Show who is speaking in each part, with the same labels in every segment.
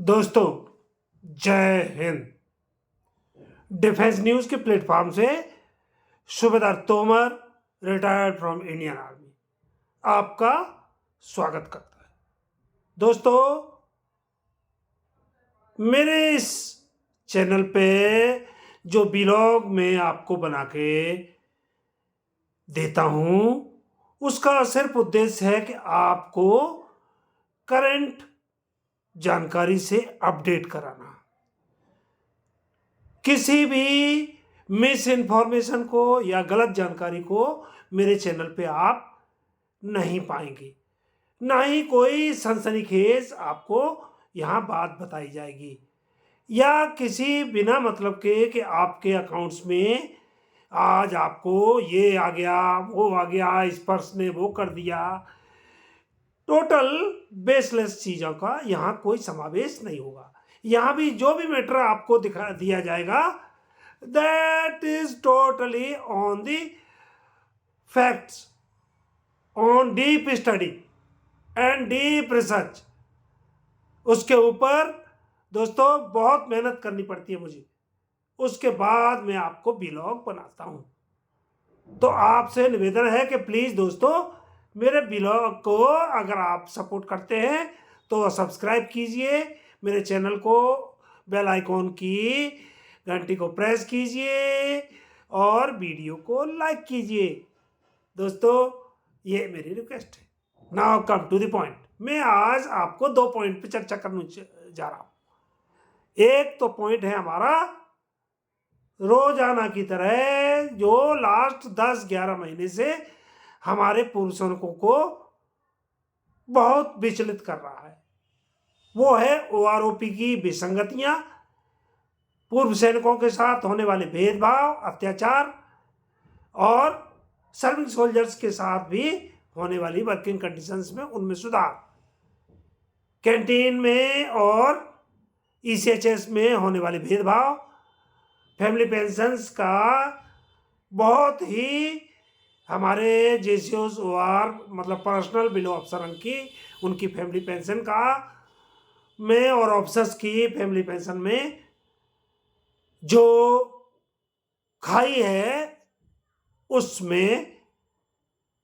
Speaker 1: दोस्तों, जय Hind. Defence news के प्लेटफॉर्म से सूबेदार Tomar, retired from Indian army, आपका स्वागत करता है। दोस्तों, मेरे इस चैनल पे जो व्लॉग मैं आपको बना के देता हूं, उसका सिर्फ उद्देश्य है कि आपको करंट जानकारी से अपडेट कराना। किसी भी मिस इन्फॉर्मेशन को या गलत जानकारी को मेरे चैनल पे आप नहीं पाएंगे, ना ही कोई सनसनीखेज आपको यहाँ बात बताई जाएगी, या किसी बिना मतलब के कि आपके अकाउंट्स में आज आपको ये आ गया, वो आ गया, इस पर्स ने वो कर दिया। टोटल बेसलेस चीज़ों का यहाँ कोई समावेश नहीं होगा। यहाँ भी जो भी मैटर आपको दिखा दिया जाएगा, that is totally on the facts, on deep study and deep research. उसके ऊपर दोस्तों बहुत मेहनत करनी पड़ती है मुझे, उसके बाद मैं आपको व्लॉग बनाता हूँ। तो आपसे निवेदन है कि प्लीज़ दोस्तों, मेरे व्लॉग को अगर आप सपोर्ट करते हैं तो सब्सक्राइब कीजिए मेरे चैनल को, बेल आइकॉन की घंटी को प्रेस कीजिए और वीडियो को लाइक कीजिए। दोस्तों, ये मेरी रिक्वेस्ट है। Now come to the point. मैं आज आपको 2 पॉइंट पे चर्चा करने जा रहा हूं। एक तो पॉइंट है हमारा रोजाना की तरह जो लास्ट 10-11 महीने से हमारे पूर्व सैनिकों को बहुत विचलित कर रहा है, वो है ओआरओपी की विसंगतियां, पूर्व सैनिकों के साथ होने वाले भेदभाव, अत्याचार और सर्विंग सोल्जर्स के साथ भी होने वाली वर्किंग कंडीशंस में उनमें सुधार, कैंटीन में और ईसीएचएस में होने वाले भेदभाव, फैमिली पेंशन्स का बहुत ही हमारे जेसीओज ओआर मतलब पर्सनल बिलो अफसरन की उनकी फैमिली पेंशन का में और ऑफिसर्स की फैमिली पेंशन में जो खाई है, उसमें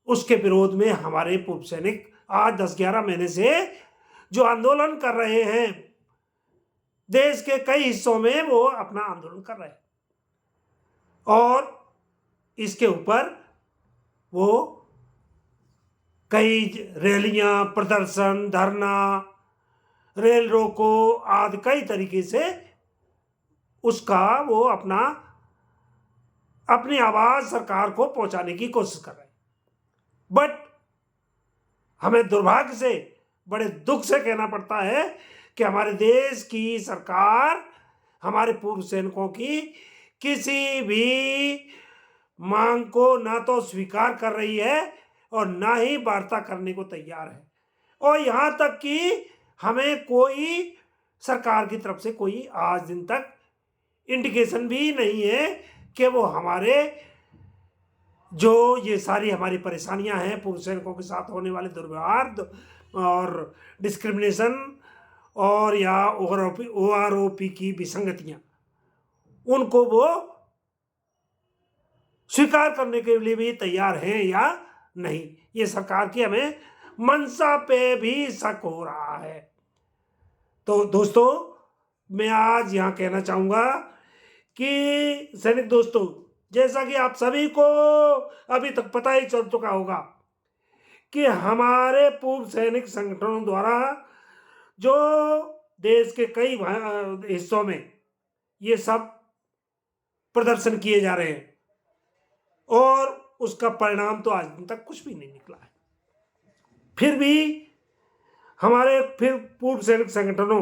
Speaker 1: उसके विरोध में हमारे पूर्व सैनिक आज 10-11 महीने से जो आंदोलन कर रहे हैं, देश के कई हिस्सों में वो अपना आंदोलन कर रहे हैं और इसके ऊपर वो कई रैलियां, प्रदर्शन, धरना, रेल रोको आदि कई तरीके से उसका वो अपनी आवाज सरकार को पहुंचाने की कोशिश कर रहे हैं। बट हमें दुर्भाग्य से, बड़े दुख से कहना पड़ता है कि हमारे देश की सरकार हमारे पूर्व सैनिकों की किसी भी मांग को ना तो स्वीकार कर रही है और ना ही वार्ता करने को तैयार है, और यहाँ तक कि हमें कोई सरकार की तरफ से कोई आज दिन तक इंडिकेशन भी नहीं है कि वो हमारे जो ये सारी हमारी परेशानियां हैं, पूर्व सैनिकों के साथ होने वाले दुर्व्यवहार और डिस्क्रिमिनेशन और या ओआरओपी की विसंगतियां, उनको वो स्वीकार करने के लिए भी तैयार हैं या नहीं। ये सरकार की हमें मंशा पे भी शक हो रहा है। तो दोस्तों, मैं आज यहाँ कहना चाहूँगा कि सैनिक दोस्तों, जैसा कि आप सभी को अभी तक पता ही चल चुका होगा कि हमारे पूर्व सैनिक संगठनों द्वारा जो देश के कई हिस्सों में ये सब प्रदर्शन किए जा रहे हैं और उसका परिणाम तो आज तक कुछ भी नहीं निकला है। फिर भी हमारे पूर्व सैनिक संगठनों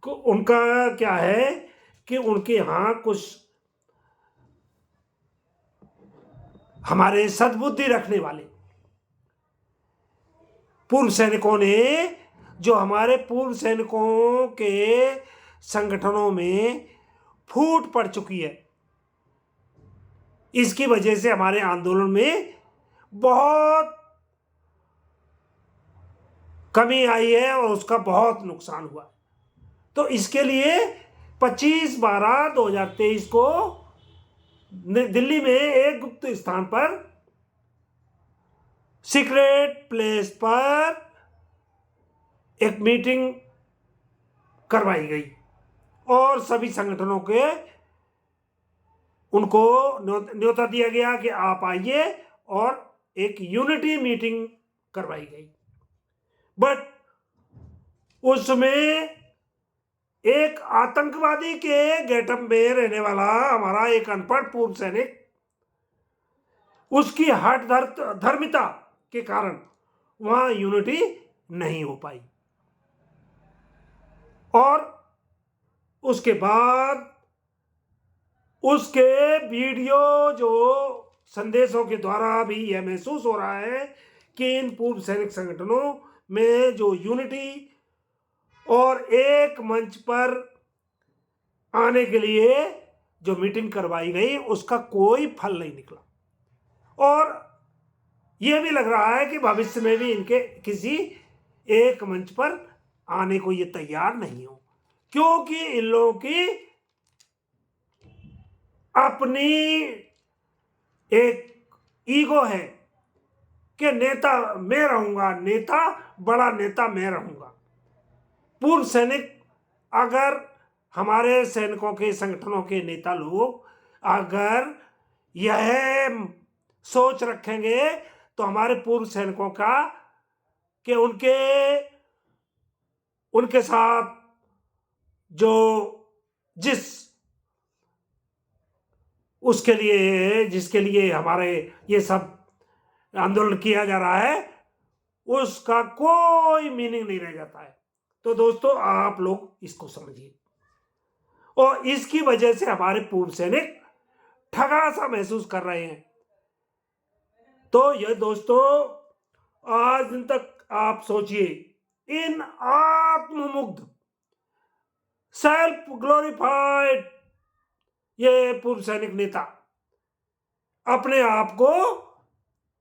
Speaker 1: को उनका क्या है कि उनके यहाँ कुछ हमारे सद्बुद्धि रखने वाले पूर्व सैनिकों ने, जो हमारे पूर्व सैनिकों के संगठनों में फूट पड़ चुकी है, इसकी वजह से हमारे आंदोलन में बहुत कमी आई है और उसका बहुत नुकसान हुआ। तो इसके लिए 25/12/2023 को दिल्ली में एक गुप्त स्थान पर, सीक्रेट प्लेस पर एक मीटिंग करवाई गई और सभी संगठनों के उनको न्योता दिया गया कि आप आइए, और एक यूनिटी मीटिंग करवाई गई। बट उसमें एक आतंकवादी के गेटअप में रहने वाला हमारा एक अनपढ़ पूर्व सैनिक, उसकी हठ धर्मिता के कारण वहां यूनिटी नहीं हो पाई। और उसके बाद उसके वीडियो जो संदेशों के द्वारा भी यह महसूस हो रहा है कि इन पूर्व सैनिक संगठनों में जो यूनिटी और एक मंच पर आने के लिए जो मीटिंग करवाई गई उसका कोई फल नहीं निकला। और यह भी लग रहा है कि भविष्य में भी इनके किसी एक मंच पर आने को ये तैयार नहीं हो, क्योंकि इन लोगों की अपनी एक ईगो है कि नेता मैं रहूंगा, बड़ा नेता मैं रहूंगा। पूर्व सैनिक, अगर हमारे सैनिकों के संगठनों के नेता लोग अगर यह सोच रखेंगे तो हमारे पूर्व सैनिकों का कि उनके साथ जो जिसके लिए हमारे ये सब आंदोलन किया जा रहा है, उसका कोई मीनिंग नहीं रह जाता है। तो दोस्तों, आप लोग इसको समझिए। और इसकी वजह से हमारे पूर्व सैनिक ठगा सा महसूस कर रहे हैं। तो ये दोस्तों, आज दिन तक आप सोचिए, इन आत्ममुग्ध, सेल्फ ग्लोरिफाइड ये पूर्व सैनिक नेता अपने आप को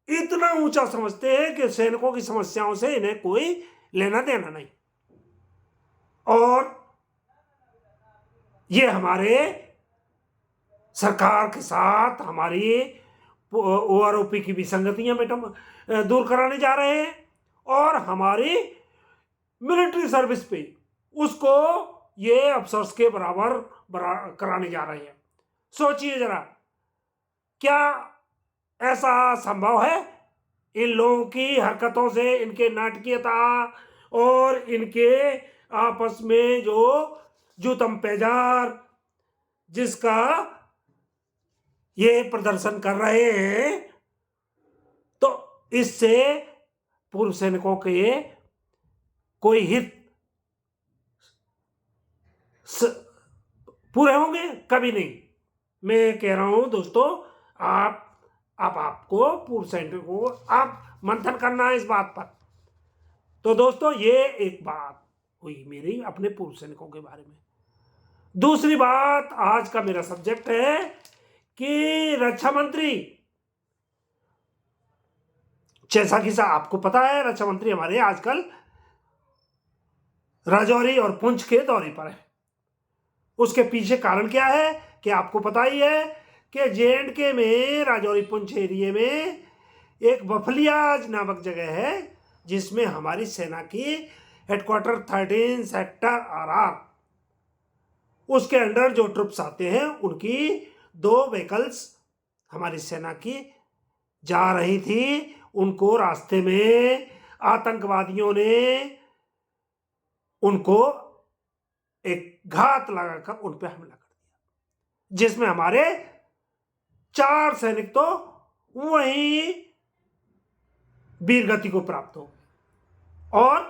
Speaker 1: इतना ऊंचा समझते हैं कि सैनिकों की समस्याओं से इन्हें कोई लेना देना नहीं। और ये हमारे सरकार के साथ हमारी ओआरओपी की विसंगतियां दूर कराने जा रहे हैं, और हमारी मिलिट्री सर्विस पे उसको ये अफसर्स के बराबर कराने जा रहे हैं। सोचिए जरा, क्या ऐसा संभव है? इन लोगों की हरकतों से, इनके नाटकीयता और इनके आपस में जो जूतम पेजार जिसका ये प्रदर्शन कर रहे हैं, तो इससे पूर्व सैनिकों के कोई हित पूरे होंगे? कभी नहीं। मैं कह रहा हूं दोस्तों, आपको पूर्व सैनिकों को आप मंथन करना है इस बात पर। तो दोस्तों, ये एक बात हुई मेरी अपने पूर्व सैनिकों के बारे में। दूसरी बात, आज का मेरा सब्जेक्ट है कि रक्षा मंत्री, जैसा कि आपको पता है, रक्षा मंत्री हमारे आजकल राजौरी और पुंछ के दौरे पर है। उसके पीछे कारण क्या है कि आपको पता ही है कि JNK में राजौरी पुंछ एरिया में एक बफलियाज नामक जगह है, जिसमें हमारी सेना की हेडक्वार्टर 13 सेक्टर RR, उसके अंडर जो ट्रुप्स आते हैं, उनकी 2 व्हीकल्स हमारी सेना की जा रही थी। उनको रास्ते में आतंकवादियों ने उनको एक घात लगाकर उन पर हमला कर दिया, जिसमें हमारे 4 सैनिक तो वहीं वीरगति को प्राप्त हो गए, और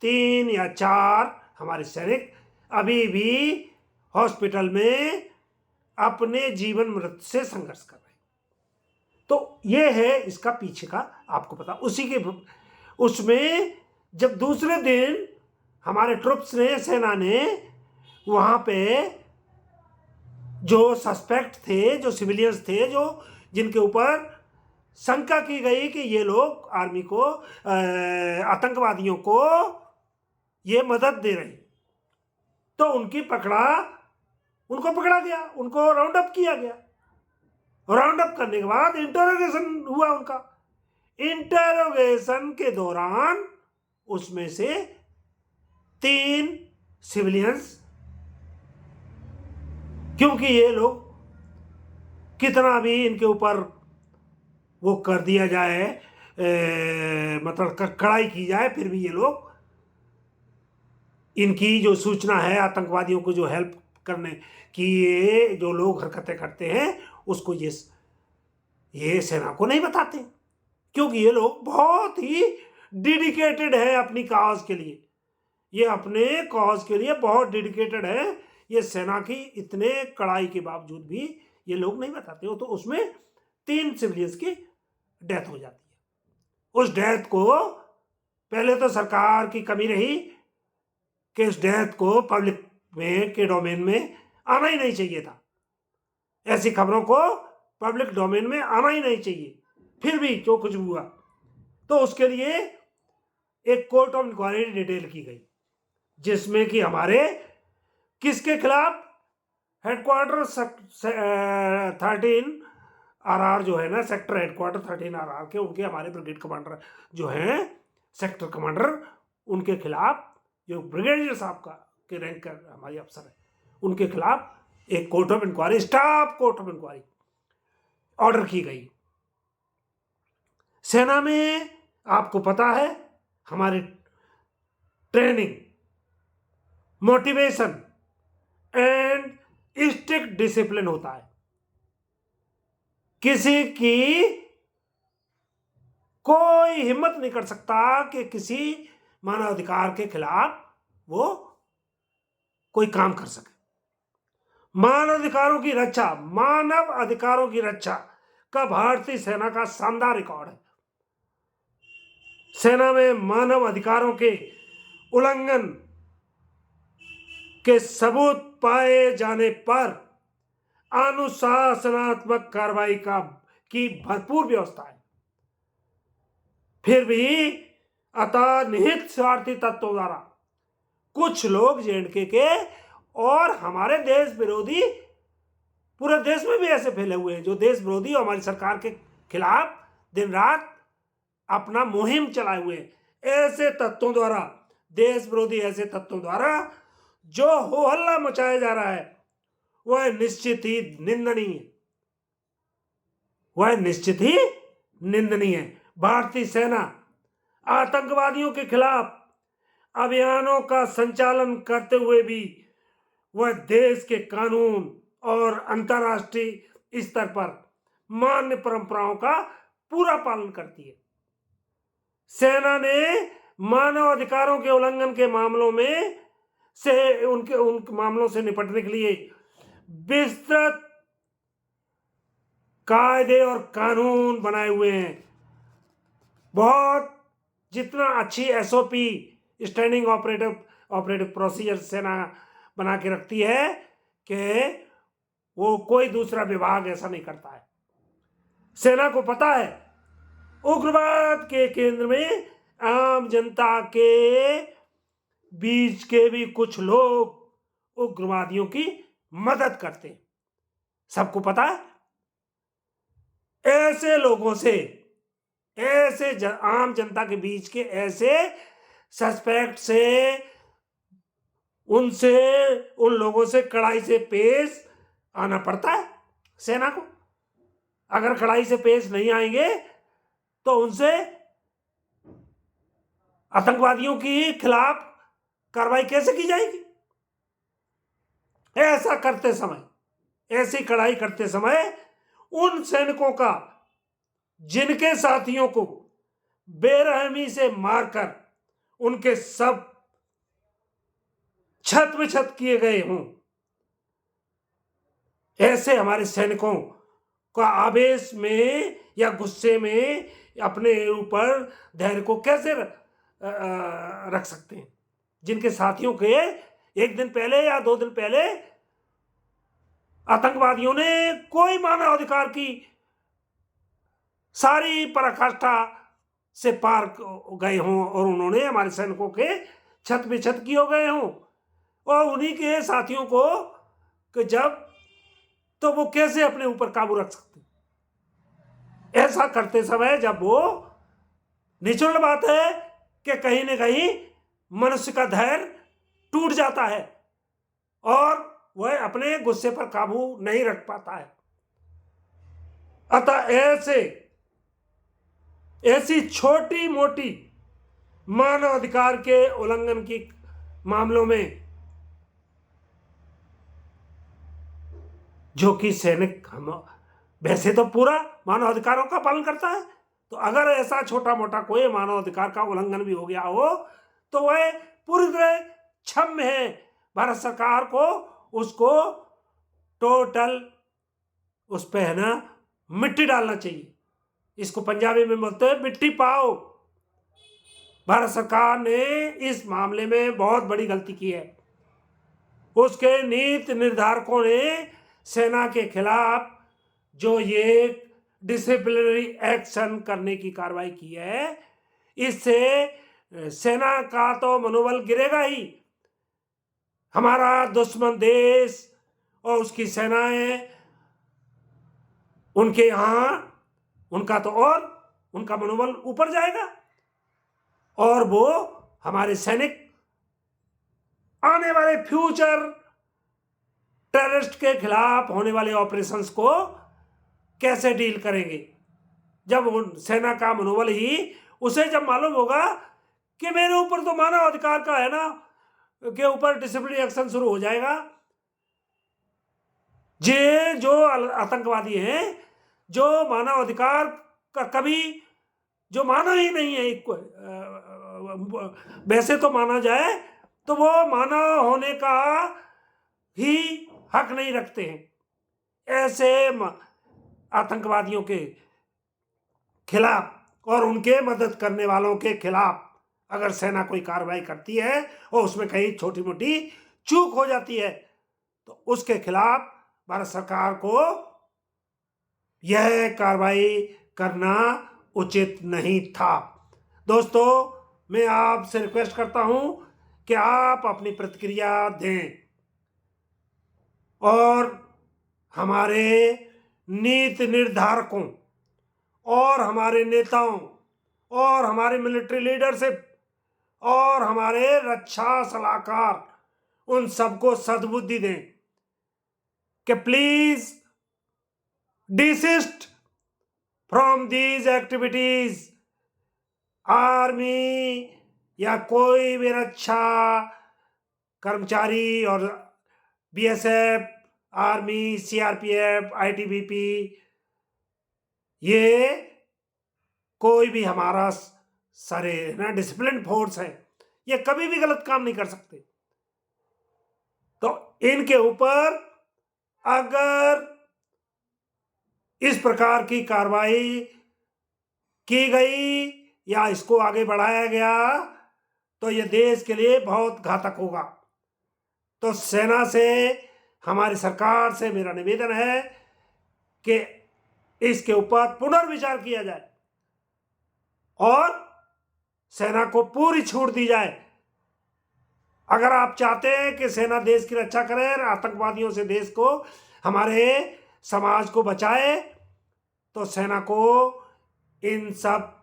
Speaker 1: 3 या 4 हमारे सैनिक अभी भी हॉस्पिटल में अपने जीवन मृत्यु से संघर्ष कर रहे हैं। तो ये है इसका पीछे का, आपको पता। उसमें जब दूसरे दिन हमारे ट्रुप्स ने, सेना ने वहां पे जो सस्पेक्ट थे, जो सिविलियंस थे, जो जिनके ऊपर शंका की गई कि ये लोग आर्मी को आतंकवादियों को ये मदद दे रहे हैं, तो उनको पकड़ा गया, उनको राउंड अप किया गया। राउंड अप करने के बाद इंटरोगेशन हुआ उनका। इंटरोगेशन के दौरान उसमें से 3 सिविलियंस, क्योंकि ये लोग कितना भी इनके ऊपर वो कर दिया जाए, मतलब कड़ाई की जाए, फिर भी ये लोग, इनकी जो सूचना है आतंकवादियों को जो हेल्प करने की, ये जो लोग हरकतें करते हैं उसको ये सेना को नहीं बताते, क्योंकि ये लोग बहुत ही डेडिकेटेड है अपनी काज के लिए। ये अपने कॉज के लिए बहुत डेडिकेटेड है। ये सेना की इतने कड़ाई के बावजूद भी ये लोग नहीं बताते हो, तो उसमें 3 सिविलियंस की डेथ हो जाती है। उस डेथ को पहले तो सरकार की कमी रही कि इस डेथ को पब्लिक में के डोमेन में आना ही नहीं चाहिए था, ऐसी खबरों को पब्लिक डोमेन में आना ही नहीं चाहिए। फिर भी जो कुछ हुआ, तो उसके लिए एक कोर्ट ऑफ इंक्वायरी डिटेल की गई, जिसमें कि हमारे किसके खिलाफ, हेडक्वार्टर 13 RR जो है ना, सेक्टर हेडक्वार्टर 13 RR के, उनके हमारे ब्रिगेड कमांडर जो हैं, सेक्टर कमांडर, उनके खिलाफ, जो ब्रिगेडियर साहब का के रैंक का हमारे अफसर है, उनके खिलाफ एक court of inquiry, staff court of inquiry order की गई। सेना में आपको पता है हमारी training, motivation and strict discipline होता है। किसी की कोई हिम्मत नहीं कर सकता कि किसी मानवाधिकार के खिलाफ वो कोई काम कर सके। मानव अधिकारों की रक्षा का भारतीय सेना का शानदार रिकॉर्ड है। सेना में मानव अधिकारों के उल्लंघन के सबूत पाए जाने पर अनुशासनात्मक कार्रवाई की भरपूर व्यवस्था है। फिर भी अंतर्निहित स्वार्थी तत्वों द्वारा कुछ लोग जेएंडके के और हमारे देश विरोधी, पूरे देश में भी ऐसे फैले हुए हैं जो देश विरोधी और हमारी सरकार के खिलाफ दिन रात अपना मुहिम चलाए हुए हैं। ऐसे तत्वों द्वारा, देश विरोधी ऐसे तत्वों द्वारा जो हो हल्ला मचाया जा रहा है, वह निश्चित ही निंदनीय है। भारतीय सेना आतंकवादियों के खिलाफ अभियानों का संचालन करते हुए भी वह देश के कानून और अंतर्राष्ट्रीय स्तर पर मान्य परंपराओं का पूरा पालन करती है। सेना ने मानव अधिकारों के उल्लंघन के मामलों में से उन मामलों से निपटने के लिए विस्तृत कायदे और कानून बनाए हुए हैं। बहुत जितना अच्छी SOP, स्टैंडिंग ऑपरेटिव प्रोसीजर सेना बना के रखती है कि वो कोई दूसरा विभाग ऐसा नहीं करता है। सेना को पता है उग्रवाद के केंद्र में आम जनता के बीच के भी कुछ लोग उग्रवादियों की मदद करते हैं। सबको पता है ऐसे लोगों से, आम जनता के बीच के ऐसे सस्पेक्ट से, उन लोगों से कड़ाई से पेश आना पड़ता है सेना को। अगर कड़ाई से पेश नहीं आएंगे तो उनसे आतंकवादियों के खिलाफ कार्रवाई कैसे की जाएगी? ऐसा करते समय, ऐसी कड़ाई करते समय उन सैनिकों का जिनके साथियों को बेरहमी से मारकर उनके सब छत में छत किए गए हों, ऐसे हमारे सैनिकों का आवेश में या गुस्से में अपने ऊपर धैर्य को कैसे रख सकते हैं? जिनके साथियों के 1 दिन पहले या 2 दिन पहले आतंकवादियों ने कोई मानवाधिकार की सारी पराकाष्ठा से पार गए हों और उन्होंने हमारे सैनिकों के छत पे छत की हो गए हों, और उन्हीं के साथियों को कि जब तो वो कैसे अपने ऊपर काबू रख सकते? ऐसा करते समय जब वो नेचुरल बात है कि कहीं न कहीं मनुष्य का धैर्य टूट जाता है और वह अपने गुस्से पर काबू नहीं रख पाता है। अतः ऐसी छोटी-मोटी मानव अधिकार के उल्लंघन की मामलों में जो कि सैनिक हम वैसे तो पूरा मानव अधिकारों का पालन करता है, तो अगर ऐसा छोटा-मोटा कोई मानव अधिकार का उल्लंघन भी हो गया हो तो वह पूरी तरह क्षम्य है। भारत सरकार को उसको टोटल उस पे है ना मिट्टी डालना चाहिए। इसको पंजाबी में बोलते हैं मिट्टी पाओ। भारत सरकार ने इस मामले में बहुत बड़ी गलती की है। उसके नीति निर्धारकों ने सेना के खिलाफ जो ये डिसिप्लिनरी एक्शन करने की कार्रवाई की है, इससे सेना का तो मनोबल गिरेगा ही। हमारा दुश्मन देश और उसकी सेनाएं, उनके यहाँ उनका तो और उनका मनोबल ऊपर जाएगा और वो हमारे सैनिक आने वाले फ्यूचर टेररिस्ट के खिलाफ होने वाले ऑपरेशंस को कैसे डील करेंगे, जब उन सेना का मनोबल ही उसे जब मालूम होगा कि मेरे ऊपर तो मानव अधिकार का है ना के ऊपर डिसिप्लिनरी एक्शन शुरू हो जाएगा। ये जो आतंकवादी हैं, जो मानव अधिकार का कभी जो माना ही नहीं है, वैसे तो माना जाए तो वो मानव होने का ही हक नहीं रखते हैं। ऐसे आतंकवादियों के खिलाफ और उनके मदद करने वालों के खिलाफ अगर सेना कोई कार्रवाई करती है और उसमें कहीं छोटी मोटी चूक हो जाती है तो उसके खिलाफ भारत सरकार को यह कार्रवाई करना उचित नहीं था। दोस्तों, मैं आपसे रिक्वेस्ट करता हूं कि आप अपनी प्रतिक्रिया दें और हमारे नीति निर्धारकों और हमारे नेताओं और हमारे मिलिट्री लीडरशिप और हमारे रक्षा सलाहकार उन सबको सद्बुद्धि दें कि please desist from these activities। Army या कोई भी रक्षा कर्मचारी और बीएसएफ, आर्मी, सीआरपीएफ, आईटीबीपी, ये कोई भी हमारा सारे ना डिसिप्लिन फोर्स है, ये कभी भी गलत काम नहीं कर सकते। तो इनके ऊपर अगर इस प्रकार की कार्रवाई की गई या इसको आगे बढ़ाया गया तो यह देश के लिए बहुत घातक होगा। तो सेना से, हमारी सरकार से मेरा निवेदन है कि इसके ऊपर पुनर्विचार किया जाए और सेना को पूरी छूट दी जाए। अगर आप चाहते हैं कि सेना देश की रक्षा करे, आतंकवादियों से देश को, हमारे समाज को बचाए, तो सेना को इन सब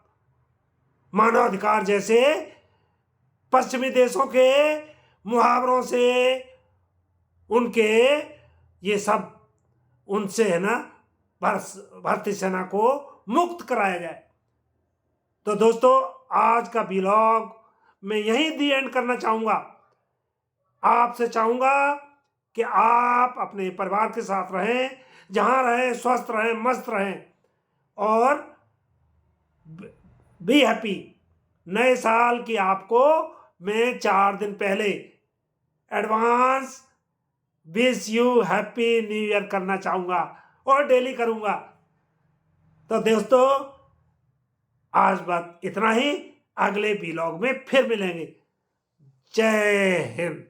Speaker 1: मानवाधिकार जैसे पश्चिमी देशों के मुहावरों से, उनके ये सब उनसे है ना भारतीय सेना को मुक्त कराया जाए। तो दोस्तों, आज का व्लॉग मैं यहीं दी एंड करना चाहूँगा। आपसे चाहूँगा कि आप अपने परिवार के साथ रहें, जहाँ रहें स्वस्थ रहें, मस्त रहें और बी हैप्पी। नए साल की आपको मैं 4 दिन पहले advance wish you happy new year करना चाहूँगा और डेली करूँगा। तो दोस्तों, आज बात इतना ही, अगले व्लॉग में फिर मिलेंगे। जय हिंद।